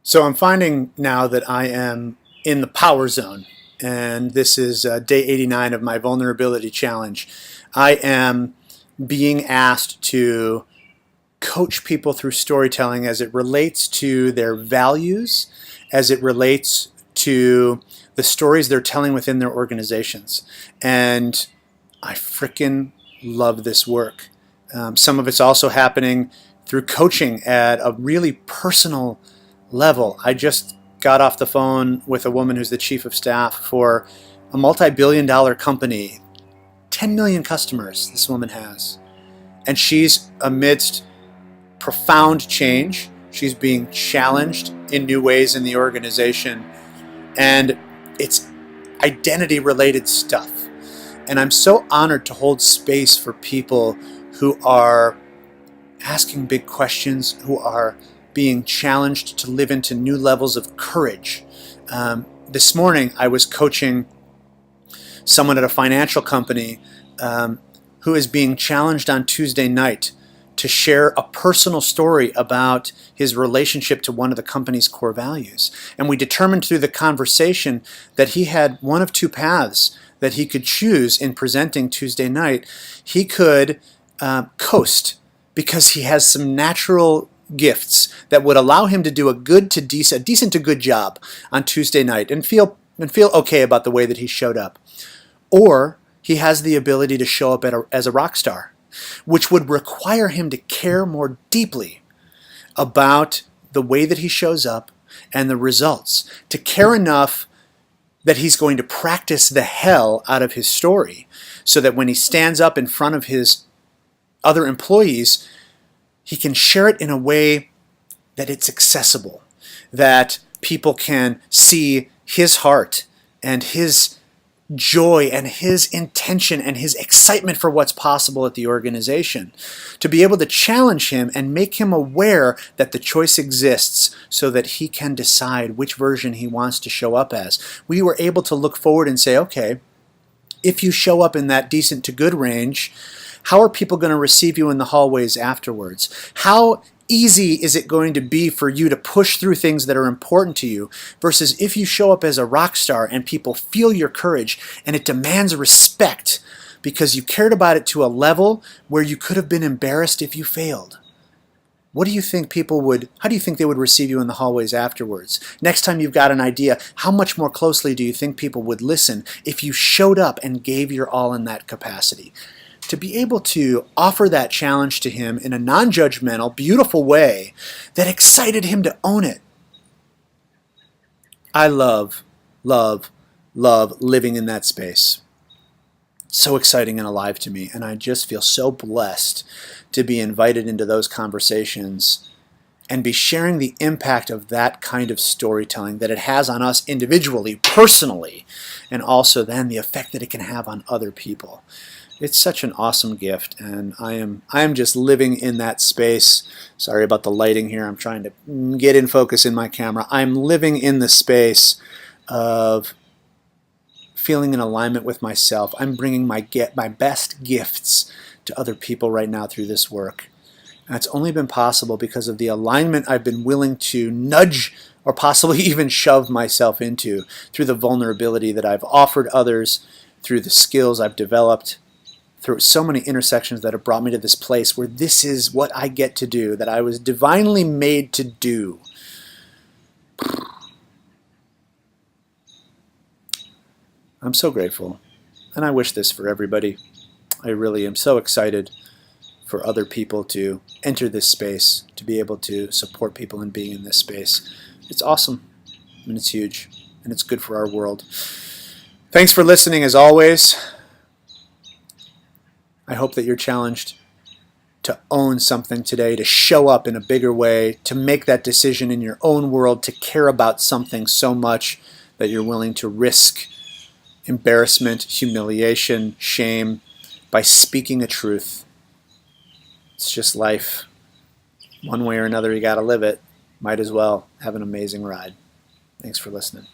So I'm finding now that I am in the power zone, and this is day 89 of my vulnerability challenge. I am being asked to coach people through storytelling as it relates to their values, as it relates to the stories they're telling within their organizations. And I frickin' love this work. Some of it's also happening through coaching at a really personal level. I just got off the phone with a woman who's the chief of staff for a multi-billion-dollar company. 10 million customers this woman has. And she's amidst profound change. She's being challenged in new ways in the organization. And it's identity-related stuff. And I'm so honored to hold space for people who are asking big questions, who are being challenged to live into new levels of courage. This morning, I was coaching someone at a financial company who is being challenged on Tuesday night to share a personal story about his relationship to one of the company's core values. And we determined through the conversation that he had one of two paths that he could choose in presenting Tuesday night. He could coast because he has some natural gifts that would allow him to do a decent to good job on Tuesday night and feel okay about the way that he showed up. Or he has the ability to show up as a rock star, which would require him to care more deeply about the way that he shows up and the results, to care enough that he's going to practice the hell out of his story so that when he stands up in front of his other employees, he can share it in a way that it's accessible, that people can see his heart and his joy and his intention and his excitement for what's possible at the organization, to be able to challenge him and make him aware that the choice exists so that he can decide which version he wants to show up as. We were able to look forward and say, okay, if you show up in that decent to good range, how are people going to receive you in the hallways afterwards? How easy is it going to be for you to push through things that are important to you versus if you show up as a rock star and people feel your courage and it demands respect because you cared about it to a level where you could have been embarrassed if you failed? How do you think they would receive you in the hallways afterwards? Next time you've got an idea, how much more closely do you think people would listen if you showed up and gave your all in that capacity? To be able to offer that challenge to him in a non-judgmental, beautiful way that excited him to own it. I love, love, love living in that space. So exciting and alive to me, and I just feel so blessed to be invited into those conversations and be sharing the impact of that kind of storytelling that it has on us individually, personally, and also then the effect that it can have on other people. It's such an awesome gift, and I am just living in that space. Sorry about the lighting here. I'm trying to get in focus in my camera. I'm living in the space of feeling in alignment with myself. I'm bringing my best gifts to other people right now through this work. And it's only been possible because of the alignment I've been willing to nudge or possibly even shove myself into through the vulnerability that I've offered others, through the skills I've developed, through so many intersections that have brought me to this place where this is what I get to do, that I was divinely made to do. I'm so grateful, and I wish this for everybody. I really am so excited for other people to enter this space, to be able to support people in being in this space. It's awesome, and it's huge, and it's good for our world. Thanks for listening as always. I hope that you're challenged to own something today, to show up in a bigger way, to make that decision in your own world, to care about something so much that you're willing to risk embarrassment, humiliation, shame by speaking a truth. It's just life. One way or another, you got to live it. Might as well have an amazing ride. Thanks for listening.